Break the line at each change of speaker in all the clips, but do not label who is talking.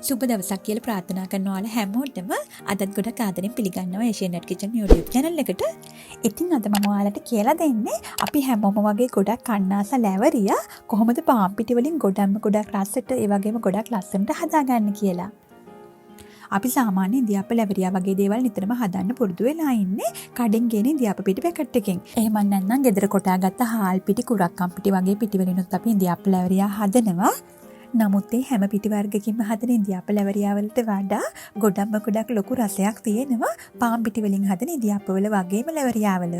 සුබ දවසක් කියලා ප්‍රාර්ථනා කරනවා ඔයාලා හැමෝටම. අදත් ගොඩක් ආදරෙන් පිළිගන්නවා ඒෂියන් කිචන් YouTube channel එකට. ඉතින් අද මම ඔයාලට කියලා දෙන්නේ අපි හැමෝම වගේ ගොඩක් කන්නාස ලැවරියා කොහොමද පාන් පිටි වලින් ගොඩක් රසට ඒ වගේම ගොඩක් ලස්සනට හදාගන්න කියලා. අපි සාමාන්‍ය ඉන්දියාප්ප ලැවරියා වගේ දේවල් නිතරම හදන්න පුරුදු වෙලා ඉන්නේ කඩෙන් ගෙන ඉන්දියාප්ප පිටි පැකට් එකෙන්. එහෙම නැත්නම් ගෙදර කොටාගත්ත හාල් පිටි කුරක්කම් පිටි වගේ පිටි වලිනුත් අපි ඉන්දියාප්ප ලැවරියා හදනවා. නමුත් ඒ හැම පිටි වර්ගකින්ම හදන ඉන්දියාප්ප ලැවරියා වලට වඩා ගොඩක් ලොකු රසයක් තියෙනවා පාන් පිටි වලින් හදන ඉන්දියාප්ප වල වගේම ලැවරියා වල.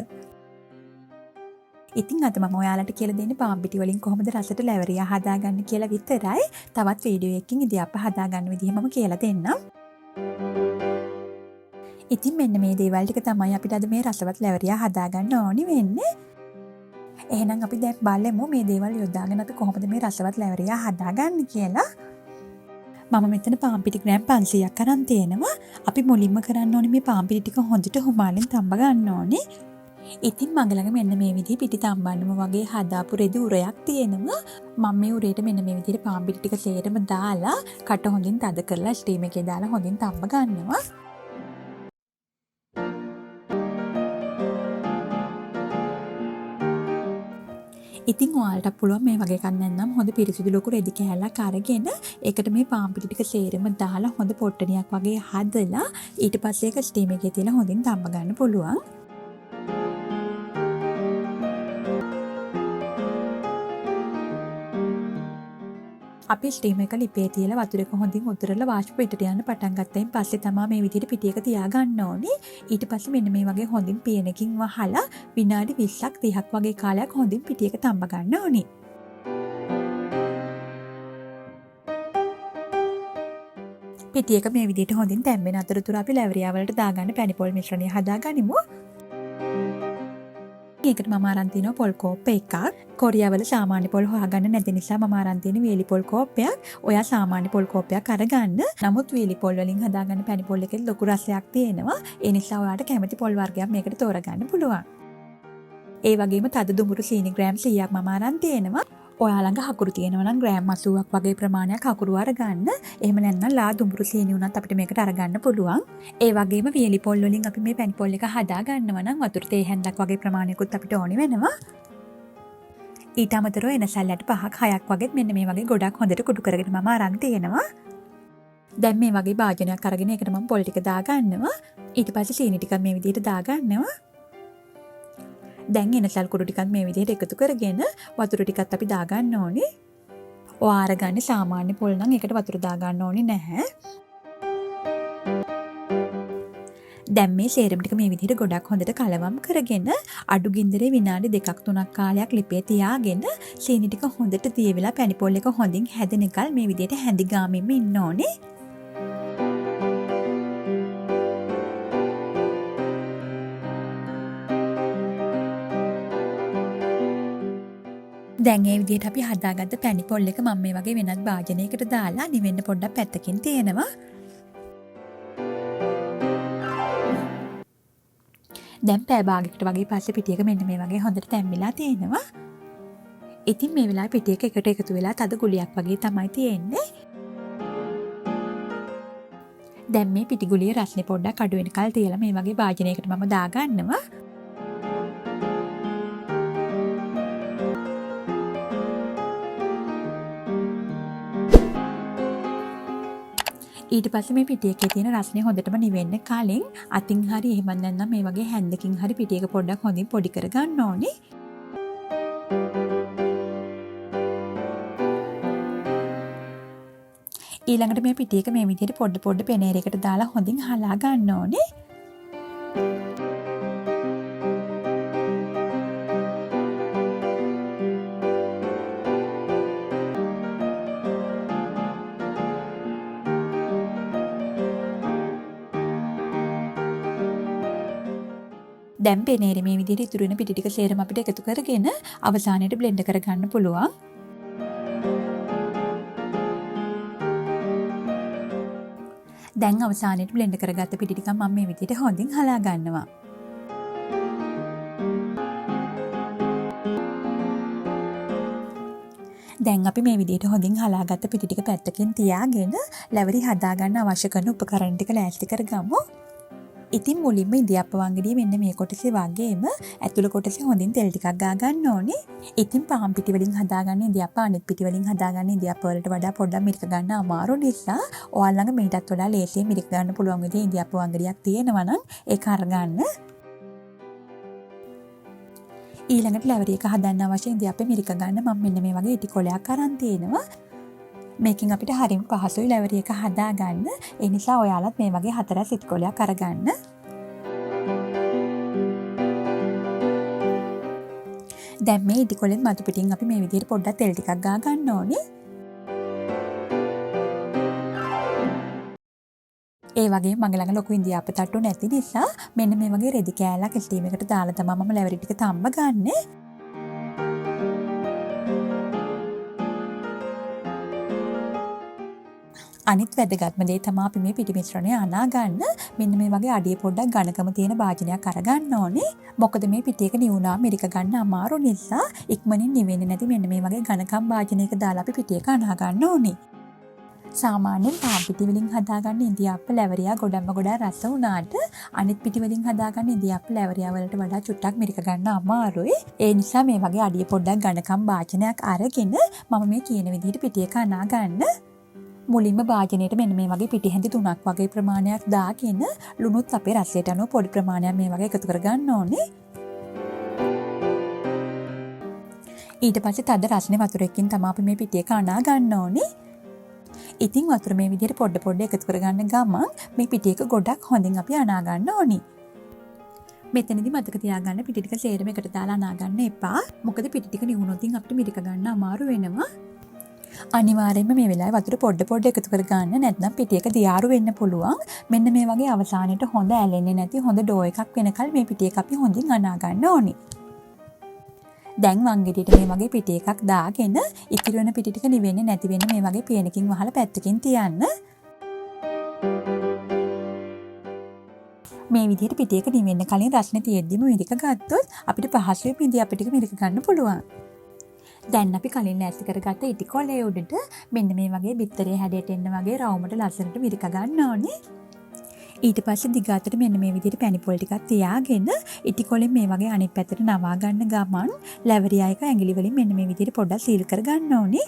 ඉතින් අද මම ඔයාලට කියලා දෙන්නේ පාන් පිටි වලින් කොහොමද රසට ලැවරියා හදාගන්න කියලා විතරයි. තවත් වීඩියෝ එකකින් ඉන්දියාප්ප හදාගන්න විදිහ මම කියලා දෙන්නම්. ඉතින් මෙන්න මේ දේවල් ටික තමයි අපිට අද මේ රසවත් ලැවරියා හදාගන්න ඕනි වෙන්නේ. එහෙනම් අපි දැන් බලමු මේ දේවල් යොදාගෙන අපි කොහොමද මේ රසවත් ලැවරියා හදාගන්නේ කියලා. මම මෙතන පාන් පිටි ග්‍රෑම් 500ක් අරන් තියෙනවා. අපි මුලින්ම කරන්න ඕනේ මේ පාන් පිටි ටික හොඳට හුමාලෙන් තඹ ගන්න ඕනේ. ඉතින් මග ළඟ මෙන්න මේ විදිහේ පිටි තඹන්නම වගේ හදාපු රෙදි උරයක් තියෙනවා. මම මේ උරේට මෙන්න මේ විදිහට පාන් පිටි ටික සේරම දාලා කට හොඳින් තද කරලා ස්ටීම් එකේ දාලා හොඳින් තඹ ගන්නවා. ඉතින් ඔයාලට පුළුවන් මේ වගේ එකක් නැත්නම් හොඳ පිරිසිදු ලොකු රෙදි කෑල්ලක් අරගෙන ඒකට මේ පාන් පිටි ටික සේරම දාලා හොඳ පොට්ටනියක් වගේ හදලා ඊට පස්සේ ඒක ස්ටීම් එකේ තියලා හොඳින් තඹ ගන්න පුළුවන්. අපි ස්ටීම් එක ලිපේ තියලා වතුර එක හොඳින් උතුරලා වාෂ්ප පිටට යන්න පටන් ගත්තයින් පස්සේ තමයි මේ විදිහට පිටි එක තියාගන්න ඕනේ. ඊට පස්සේ මෙන්න මේ වගේ හොඳින් පියනකින් වහලා විනාඩි 20ක් 30ක් වගේ කාලයක් හොඳින් පිටි එක තඹ ගන්න ඕනේ. පිටි එක මේ විදිහට හොඳින් තැම්බෙන අතරතුර අපි ලැවරියා වලට දාගන්න පැණි පොල් මිශ්‍රණය හදාගනිමු. ඒකට මම අරන් තිනවා පොල් කෝප්ප එකක්. කොරියාවල සාමාන්‍ය පොල් හොයාගන්න නැති නිසා මම අරන් තියෙන වීලි පොල් කෝප්පයක්. ඔයා සාමාන්‍ය පොල් කෝප්පයක් අරගන්න. නමුත් වීලි පොල් වලින් හදාගන්න පැණි පොල් එකේ ලොකු රසයක් තියෙනවා. ඒ නිසා ඔයාට කැමති පොල් වර්ගයක් මේකට තෝරගන්න පුළුවන්. ඒ වගේම තද දුඹුරු සීනි ග්‍රෑම් 100ක් මම අරන් තියෙනවා. ඔයා ළඟ හකුරු තියෙනවා නම් ග්‍රෑම් 80ක් වගේ ප්‍රමාණයක් හකුරු අරගන්න. එහෙම නැත්නම් ලා දුඹුරු සීනි උනත් අපිට මේකට අරගන්න පුළුවන්. ඒ වගේම වීලි පොල් වලින් අපි මේ පැණි පොල් එක හදා ගන්නවා නම් වතුර තේ හැන්දක් වගේ ප්‍රමාණයකුත් අපිට ඕනි වෙනවා. ඊට අමතරව එන සැලඩ් 5ක් 6ක් වගේ මෙන්න මේ වගේ ගොඩක් හොඳට කුඩු කරගෙන මම අරන් තියෙනවා. දැන් මේ වගේ භාජනයක් අරගෙන ඒකට මම පොල් ටික දා ගන්නවා. ඊට පස්සේ සීනි ටිකක් මේ විදිහට දා ගන්නවා. දැන් එනසල් කුඩු ටිකක් මේ විදිහට එකතු කරගෙන වතුර ටිකත් අපි දා ගන්න ඕනේ. ඔයා අරගන්නේ සාමාන්‍ය පොල් නම් ඒකට වතුර දා ගන්න ඕනේ නැහැ. දැන් මේ සේරම ටික මේ විදිහට ගොඩක් හොඳට කලවම් කරගෙන අඩු ගින්දරේ විනාඩි 2ක් 3ක් කාලයක් ලිපේ තියාගෙන සීනි ටික හොඳට දිය වෙලා පැණි පොල් එක හොඳින් හැදෙනකල් මේ විදිහට හැඳි ගාමින්ම ඉන්න ඕනේ. දැන් මේ විදිහට අපි හදාගත්ත පැණි පොල් එක මම මේ වගේ වෙනත් භාජනයකට දාලා නිවෙන්න පොඩ්ඩක් පැත්තකින් තියෙනවා. දැන් පැය භාගයකට වගේ පස්සේ පිටි එක මෙන්න මේ වගේ හොඳට තැම්බිලා තියෙනවා. ඉතින් මේ වෙලාවේ පිටි එක එකට එකතු වෙලා තද ගුලියක් වගේ තමයි තියෙන්නේ. දැන් මේ පිටි ගුලියේ රස්නේ පොඩ්ඩක් අඩු වෙනකල් තියලා මේ වගේ භාජනයකට මම දා ගන්නවා. ඊට පස්සේ මේ පිටි එකේ තියෙන රස්නේ හොඳටම නිවෙන්න කලින් අතින් හරි එහෙම නැත්නම් මේ වගේ හැන්දකින් හරි පිටි එක පොඩ්ඩක් හොඳින් පොඩි කර ගන්න ඕනේ. ඊළඟට මේ පිටි එක මේ විදිහට පොඩ පෙනේරයකට දාලා හොඳින් හලා ගන්න ඕනේ. දැන් පෙනේරේ මේ විදිහට ඉතුරු වෙන පිටි ටික සේරම අපිට එකතු කරගෙන අවසානයේට බ්ලෙන්ඩ් කරගන්න පුළුවන්. දැන් අවසානයේට බ්ලෙන්ඩ් කරගත්ත පිටි ටික මම මේ විදිහට හොඳින් හලා ගන්නවා. දැන් අපි මේ විදිහට හොඳින් හලාගත්ත පිටි ටික පැත්තකින් තියාගෙන ලැවරි හදාගන්න අවශ්‍ය කරන උපකරණ ටික ලෑස්ති කරගමු. ඉතින් මුලින්ම ඉදියප්ප වංගෙඩිය මෙන්න මේ කොටසේ වගේම ඇතුළ කොටසේ හොඳින් තෙල් ටිකක් ගා ගන්න ඕනේ. ඉතින් පහන් පිටි වලින් හදාගන්න ඉදියප්ප අනිත් පිටි වලින් හදාගන්න ඉදියප්ප වලට වඩා පොඩ්ඩක් මිරික ගන්න අමාරු නිසා ඔයාලා ළඟ මීටත් වඩා ලේසියෙන් මිරික ගන්න පුළුවන් විදිහේ ඉදියප්ප වංගෙඩියක් තියෙනවා නම් ඒක අරගන්න. ඊළඟට ලැවරි එක හදන්න අවශ්‍ය ඉදියප්පේ මිරික ගන්න මම මෙන්න මේ වගේ ඉටි කොලයක් අරන් තියෙනවා. මේකෙන් අපිට හරිම පහසුයි ලැවරි එක හදාගන්න. ඒ නිසා ඔයාලත් මේ වගේ 4 ඉටි කොලයක් අරගන්න. දැන් මේ ඉටි කොලෙන් මතු පිටින් අපි මේ විදිහට පොඩ්ඩක් තෙල් ටිකක් ගා ගන්න ඕනේ. ඒ වගේ මගේ ළඟ ලොකු ඉන්දියාප්ප තට්ටු නැති නිසා මෙන්න මේ වගේ රෙදි කෑල්ලක් ස්ටීම් එකට දාලා තමයි මම ලැවරි ටික තම්බ ගන්නෙ. අනිත් වැදගත්ම දේ තමයි අපි මේ පිටි මිශ්‍රණය අනා ගන්න. මෙන්න මේ වගේ අඩිය පොඩ්ඩක් ඝනකම තියෙන භාජනයක් අරගන්න ඕනේ. මොකද මේ පිටි එක නිවුණා මිරික ගන්න අමාරු නිසා ඉක්මනින් නිවෙන්නේ නැති මෙන්න මේ වගේ ඝනකම් භාජනයක දාලා අපි පිටි එක අනා ගන්න ඕනේ. සාමාන්‍යයෙන් පාන් පිටි වලින් හදාගන්න ඉන්දියාප්ප ලැවරියා ගොඩක්ම ගොඩාක් රස වුණාට අනිත් පිටි වලින් හදාගන්න ඉන්දියාප්ප ලැවරියා වලට වඩා චුට්ටක් මිරික ගන්න අමාරුයි. ඒ නිසා මේ වගේ අඩිය පොඩ්ඩක් ඝනකම් භාජනයක් අරගෙන මම මේ කියන විදිහට පිටි එක අනා ගන්න. මුලින්ම භාජනයට මෙන්න මේ වගේ පිටි හැඳි 3ක් වගේ ප්‍රමාණයක් දාගෙන ලුණුත් අපේ රසයට අනුව පොඩි ප්‍රමාණයක් මේ වගේ එකතු කරගන්න ඕනේ. ඊට පස්සේ තද රසනේ වතුරකින් තමයි අපි මේ පිටි එක අනා ගන්න ඕනේ. ඉතින් වතුර මේ විදිහට පොඩ එකතු කරගන්න ගමන් මේ පිටි එක ගොඩක් හොඳින් අපි අනා ගන්න ඕනි. මෙතනදී මතක තියාගන්න පිටි ටික සේරම එකට දාලා අනා ගන්න එපා. මොකද පිටි ටික නිවුනොත් අපිට මිරික ගන්න අමාරු වෙනවා. අනිවාර්යයෙන්ම මේ වෙලාවේ වතුර පොඩ එකතු කරගන්න නැත්නම් පිටි එක දියාරු වෙන්න පුළුවන්. මෙන්න මේ වගේ අවසානයේට හොඳ ඇලෙන්නේ නැති හොඳ ඩෝ එකක් වෙනකල් මේ පිටි එක අපි හොඳින් අනා ගන්න ඕනි. දැන් වංගෙඩියට මේ වගේ පිටි එකක් දාගෙන ඉතිරි වෙන පිටි ටික නිවෙන්නේ නැති වෙන්න මේ වගේ පියනකින් වහලා පැත්තකින් තියන්න. මේ විදිහට පිටි එක නිවෙන්න කලින් රස්නේ තියෙද්දිම මිරික ගත්තොත් අපිට පහසුවෙන් ඉන්දියාප්ප ටික මිරික ගන්න පුළුවන්. දැන් අපි කලින් ලෑස්ති කරගත්ත ඉටි කොලේ උඩට මෙන්න මේ වගේ බිත්තරේ හැඩයට එන්න වගේ රවුමට ලස්සනට මිරික ගන්න ඕනේ. ඊට පස්සේ දිගාතට මෙන්න මේ විදිහට පැණි පොල් ටිකක් තියාගෙන ඉටි කොලෙන් මේ වගේ අනිත් පැත්තට නවා ගන්න ගමන් ලැවරියා එක ඇඟිලි වලින් මෙන්න මේ විදිහට පොඩ්ඩක් සීල් කර ගන්න ඕනේ.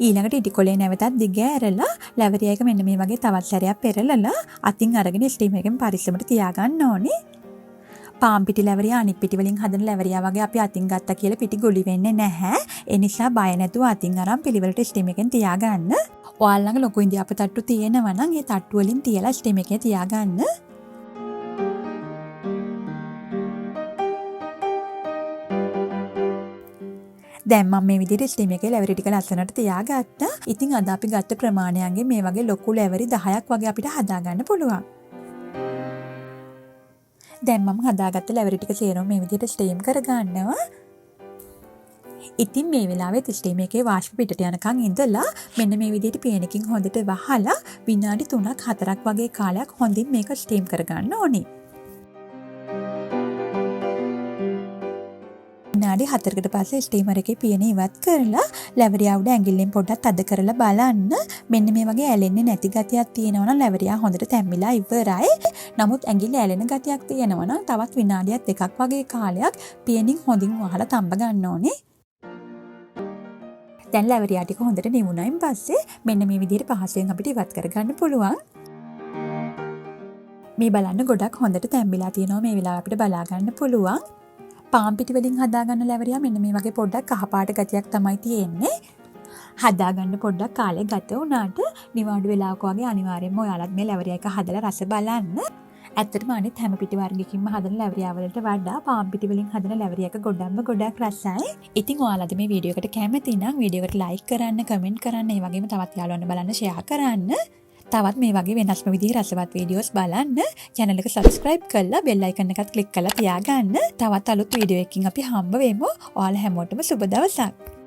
ඊළඟට ඉටි කොලේ නැවතත් දිග ඇරලා ලැවරියා එක මෙන්න මේ වගේ තවත් සැරයක් පෙරලලා අතින් අරගෙන ස්ටීම් එකෙන් පරිස්සමට තියා ගන්න ඕනේ. පාන් පිටි ලැවරියා අනිත් පිටි වලින් හදන ලැවරියා වගේ අපි අතින් ගත්තා කියලා පිටි ගොලි වෙන්නේ නැහැ. ඒ නිසා බය නැතුව අතින් අරන් පිළිවෙලට ස්ටීම් එකෙන් තියාගන්න. ඔයාලා ළඟ ලොකු ඉන්දියාප්ප තට්ටු තියෙනවා නම් ඒ තට්ටු වලින් තියලා ස්ටීම් එකේ තියාගන්න. දැන් මම මේ විදිහට ස්ටීම් එකේ ලැවරි ටික ලස්සනට තියාගත්තා. ඉතින් අද අපි ගත්ත ප්‍රමාණයන්ගෙන් මේ වගේ ලොකු ලැවරි 10ක් වගේ අපිට හදාගන්න පුළුවන්. දැන් මම හදාගත්ත ලැවරි ටික සේරම මේ විදිහට ස්ටීම් කරගන්නවා. ඉතින් මේ වෙලාවේ ස්ටීම් එකේ වාෂ්ප පිටට යනකන් ඉඳලා මෙන්න මේ විදිහට පියනකින් හොඳට වහලා විනාඩි 3ක් 4ක් වගේ කාලයක් හොඳින් මේක ස්ටීම් කරගන්න ඕනේ. විනාඩි 4කට පස්සේ ස්ටීමර් එකේ පියන ඉවත් කරලා ලැවරියා උඩ ඇඟිල්ලෙන් පොඩ්ඩක් තද කරලා බලන්න. මෙන්න මේ වගේ ඇලෙන්නේ නැති ගතියක් තියෙනවා නම් ලැවරියා හොඳට තැම්බිලා ඉවරයි. නමුත් ඇඟිල්ල ඇලෙන ගතියක් තියෙනවා නම් තවත් විනාඩියක් 2ක් වගේ කාලයක් පියනින් හොඳින් වහලා තම්බ ගන්න ඕනේ. දැන් ලැවරියා ටික හොඳට නිවුණයින් පස්සේ මෙන්න මේ විදිහට පහසුවෙන් අපිට ඉවත් කරගන්න පුළුවන්. මේ බලන්න ගොඩක් හොඳට තැම්බිලා තියෙනවා. මේ වෙලාව අපිට බලා ගන්න පුළුවන්. පාන් පිටි වලින් හදාගන්න ලැවරියා මෙන්න මේ වගේ පොඩ්ඩක් කහපාට ගතියක් තමයි තියෙන්නේ. හදාගන්න පොඩ්ඩක් කාලෙ ගත වුණාට නිවාඩු වෙලාවක වගේ අනිවාර්යයෙන්ම ඔයාලත් මේ ලැවරියා එක හදලා රස බලන්න. ඇත්තටම අනිත් හැම පිටි වර්ගයකින්ම හදන ලැවරියා වලට වඩා පාන් පිටි වලින් හදන ලැවරියා එක ගොඩක් රසයි. ඉතින් ඔයාලද මේ වීඩියෝ එකට කැමති නම් වීඩියෝ එකට ලයික් කරන්න, කමෙන්ට් කරන්න, ඒ වගේම තවත් යාළුවන්ට බලන්න ෂෙයා කරන්න. තවත් මේ වගේ වෙනස්ම විදිහේ රසවත් වීඩියෝස් බලන්න channel එක subscribe කරලා bell icon එකත් click කරලා තියාගන්න. තවත් අලුත් වීඩියෝ එකකින් අපි හම්බ වෙමු. ඔයාලා හැමෝටම සුබ දවසක්.